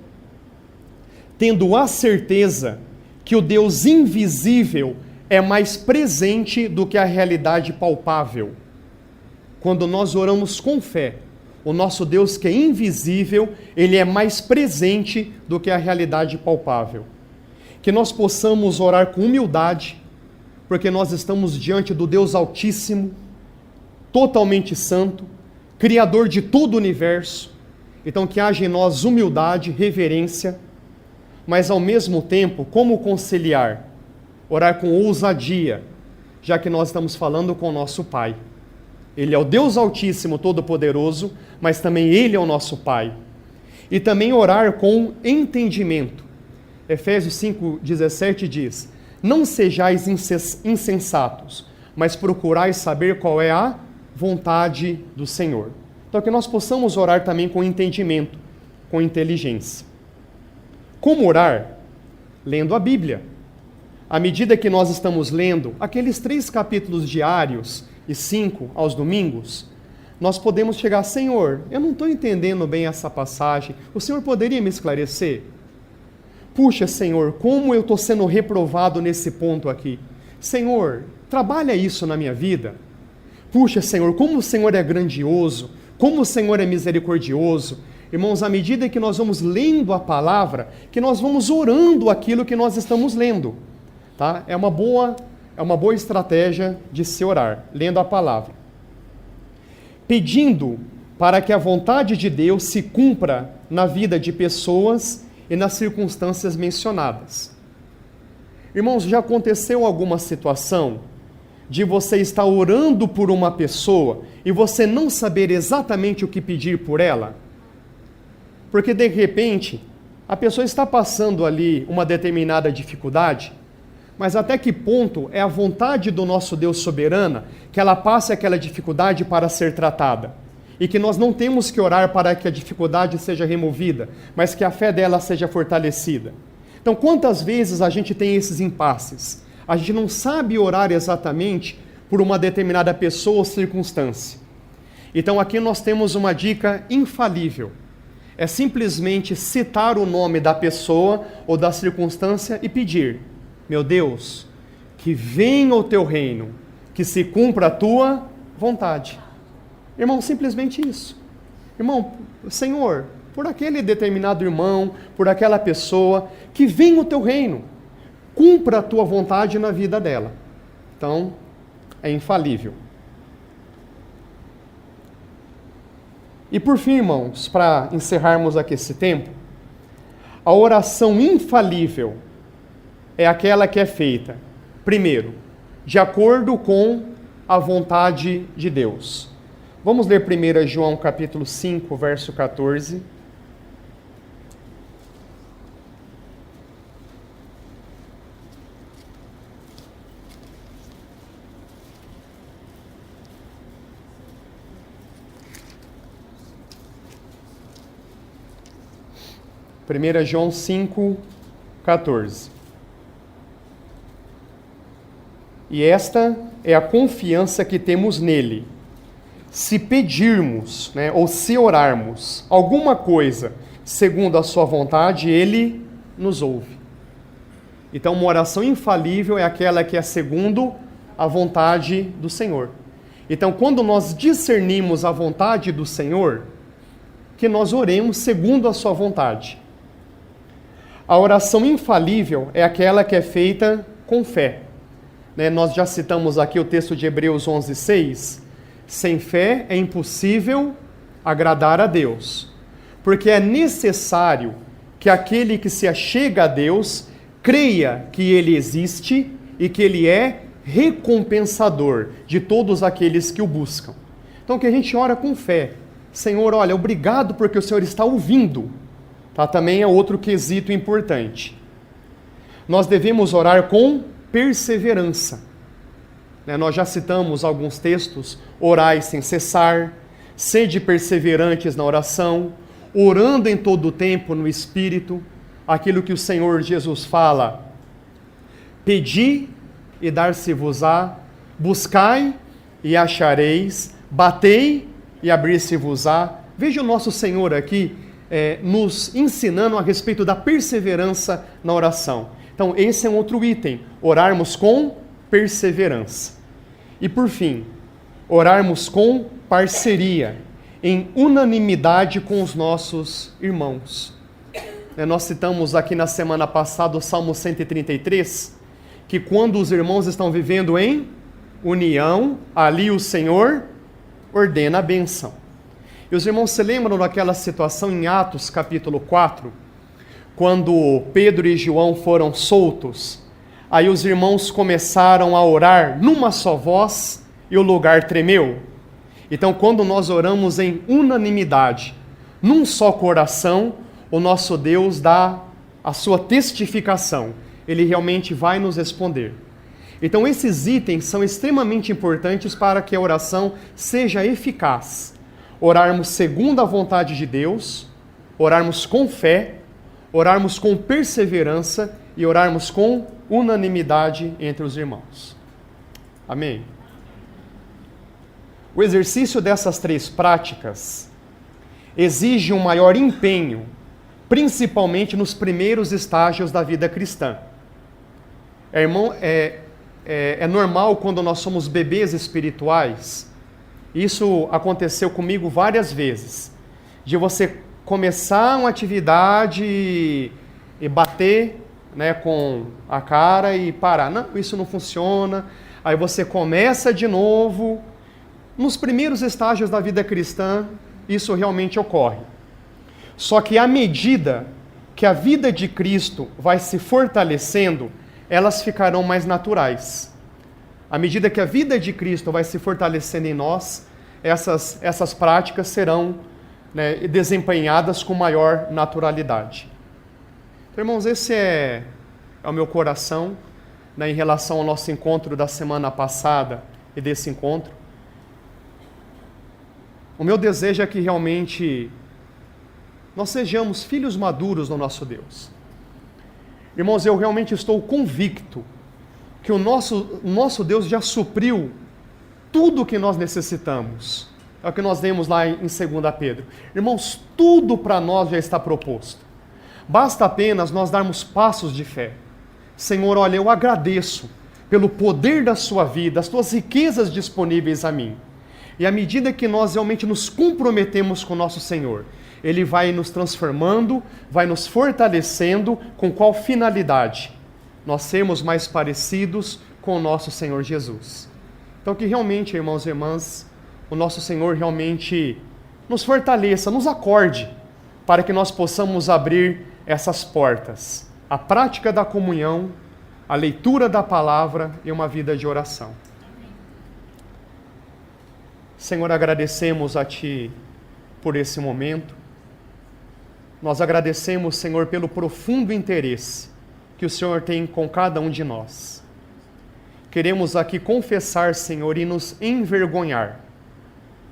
tendo a certeza que o Deus invisível é mais presente do que a realidade palpável. Quando nós oramos com fé, o nosso Deus que é invisível, Ele é mais presente do que a realidade palpável. Que nós possamos orar com humildade, porque nós estamos diante do Deus Altíssimo, totalmente santo, Criador de todo o universo. Então que haja em nós humildade, reverência, mas ao mesmo tempo, como conciliar? Orar com ousadia, já que nós estamos falando com o nosso Pai. Ele é o Deus Altíssimo, Todo-Poderoso, mas também Ele é o nosso Pai. E também orar com entendimento. Efésios 5,17 diz: não sejais insensatos, mas procurai saber qual é a vontade do Senhor. Então que nós possamos orar também com entendimento, com inteligência. Como orar? Lendo a Bíblia. À medida que nós estamos lendo aqueles 3 capítulos diários e 5 aos domingos, nós podemos chegar: Senhor, eu não estou entendendo bem essa passagem, o Senhor poderia me esclarecer? Puxa, Senhor, como eu estou sendo reprovado nesse ponto aqui. Senhor, trabalha isso na minha vida. Puxa, Senhor, como o Senhor é grandioso, como o Senhor é misericordioso. Irmãos, à medida que nós vamos lendo a palavra, que nós vamos orando aquilo que nós estamos lendo. Tá? É uma boa estratégia de se orar, lendo a palavra. Pedindo para que a vontade de Deus se cumpra na vida de pessoas e nas circunstâncias mencionadas. Irmãos, já aconteceu alguma situação de você estar orando por uma pessoa e você não saber exatamente o que pedir por ela? Porque de repente, a pessoa está passando ali uma determinada dificuldade, mas até que ponto é a vontade do nosso Deus soberana que ela passe aquela dificuldade para ser tratada? E que nós não temos que orar para que a dificuldade seja removida, mas que a fé dela seja fortalecida. Então, quantas vezes a gente tem esses impasses? A gente não sabe orar exatamente por uma determinada pessoa ou circunstância. Então, aqui nós temos uma dica infalível. É simplesmente citar o nome da pessoa ou da circunstância e pedir: meu Deus, que venha o teu reino, que se cumpra a tua vontade. Irmão, simplesmente isso. Irmão, Senhor, por aquele determinado irmão, por aquela pessoa, que venha o teu reino, cumpra a tua vontade na vida dela. Então, é infalível. E por fim, irmãos, para encerrarmos aqui esse tempo, a oração infalível é aquela que é feita, primeiro, de acordo com a vontade de Deus. Vamos ler 1 João capítulo 5, verso 14. Primeira João 5, 14. E esta é a confiança que temos nele. Se pedirmos, ou se orarmos alguma coisa segundo a sua vontade, ele nos ouve. Então, uma oração infalível é aquela que é segundo a vontade do Senhor. Então, quando nós discernimos a vontade do Senhor, que nós oremos segundo a sua vontade. A oração infalível é aquela que é feita com fé. Nós já citamos aqui o texto de Hebreus 11:6. Sem fé é impossível agradar a Deus, porque é necessário que aquele que se achega a Deus creia que Ele existe e que Ele é recompensador de todos aqueles que o buscam. Então que a gente ora com fé. Senhor, olha, obrigado porque o Senhor está ouvindo. Também é outro quesito importante. Nós devemos orar com perseverança. Nós já citamos alguns textos: orai sem cessar, sede perseverantes na oração, orando em todo o tempo no Espírito, aquilo que o Senhor Jesus fala: pedi e dar-se-vos-á, buscai e achareis, batei e abrir-se-vos-á. Veja o nosso Senhor aqui nos ensinando a respeito da perseverança na oração. Então, esse é um outro item, orarmos com perseverança. E por fim, orarmos com parceria, em unanimidade com os nossos irmãos. Nós citamos aqui na semana passada o Salmo 133, que quando os irmãos estão vivendo em união, ali o Senhor ordena a bênção. E os irmãos se lembram daquela situação em Atos capítulo 4, quando Pedro e João foram soltos, aí os irmãos começaram a orar numa só voz e o lugar tremeu. Então, quando nós oramos em unanimidade, num só coração, o nosso Deus dá a sua testificação. Ele realmente vai nos responder. Então, esses itens são extremamente importantes para que a oração seja eficaz. Orarmos segundo a vontade de Deus, orarmos com fé, orarmos com perseverança e orarmos com unanimidade entre os irmãos. Amém? O exercício dessas três práticas exige um maior empenho, principalmente nos primeiros estágios da vida cristã. É normal quando nós somos bebês espirituais. Isso aconteceu comigo várias vezes, de você começar uma atividade e bater com a cara e parar. Não, isso não funciona. Aí você começa de novo. Nos primeiros estágios da vida cristã, isso realmente ocorre. Só que à medida que a vida de Cristo vai se fortalecendo, elas ficarão mais naturais. À medida que a vida de Cristo vai se fortalecendo em nós, essas práticas serão desempenhadas com maior naturalidade. Então, irmãos, esse é o meu coração em relação ao nosso encontro da semana passada e desse encontro. O meu desejo é que realmente nós sejamos filhos maduros no nosso Deus. Irmãos, eu realmente estou convicto que o nosso Deus já supriu tudo o que nós necessitamos. É o que nós lemos lá em 2 Pedro. Irmãos, tudo para nós já está proposto. Basta apenas nós darmos passos de fé. Senhor, olha, eu agradeço pelo poder da sua vida, as tuas riquezas disponíveis a mim. E à medida que nós realmente nos comprometemos com o nosso Senhor, Ele vai nos transformando, vai nos fortalecendo. Com qual finalidade? Nós sermos mais parecidos com o nosso Senhor Jesus. Então que realmente, irmãos e irmãs, o nosso Senhor realmente nos fortaleça, nos acorde, para que nós possamos abrir essas portas. A prática da comunhão, a leitura da palavra e uma vida de oração. Senhor, agradecemos a Ti por esse momento. Nós agradecemos, Senhor, pelo profundo interesse que o Senhor tem com cada um de nós. Queremos aqui confessar, Senhor, e nos envergonhar,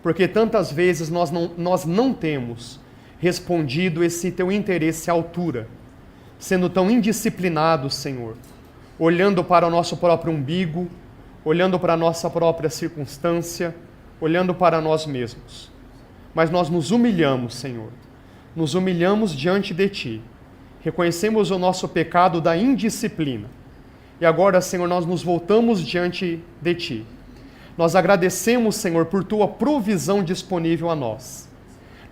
porque tantas vezes nós não temos respondido esse Teu interesse à altura, sendo tão indisciplinados, Senhor, olhando para o nosso próprio umbigo, olhando para a nossa própria circunstância, olhando para nós mesmos. Mas nós nos humilhamos, Senhor, nos humilhamos diante de Ti, reconhecemos o nosso pecado da indisciplina, e agora, Senhor, nós nos voltamos diante de Ti. Nós agradecemos, Senhor, por Tua provisão disponível a nós.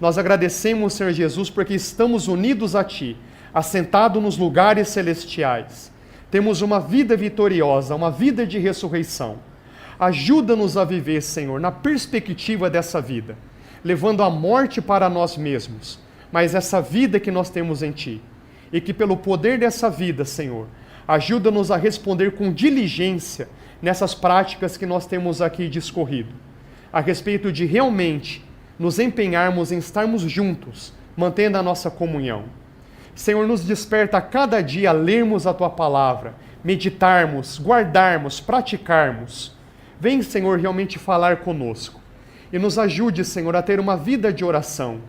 Nós agradecemos, Senhor Jesus, porque estamos unidos a Ti, assentados nos lugares celestiais. Temos uma vida vitoriosa, uma vida de ressurreição. Ajuda-nos a viver, Senhor, na perspectiva dessa vida, levando a morte para nós mesmos, mas essa vida que nós temos em Ti. E que pelo poder dessa vida, Senhor, ajuda-nos a responder com diligência nessas práticas que nós temos aqui discorrido, a respeito de realmente nos empenharmos em estarmos juntos, mantendo a nossa comunhão. Senhor, nos desperta a cada dia a lermos a Tua palavra, meditarmos, guardarmos, praticarmos. Vem, Senhor, realmente falar conosco e nos ajude, Senhor, a ter uma vida de oração,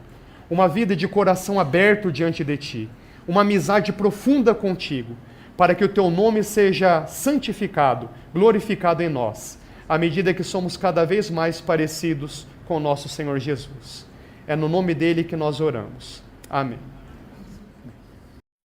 uma vida de coração aberto diante de Ti, uma amizade profunda contigo, para que o Teu nome seja santificado, glorificado em nós, à medida que somos cada vez mais parecidos com o nosso Senhor Jesus. É no nome dele que nós oramos. Amém.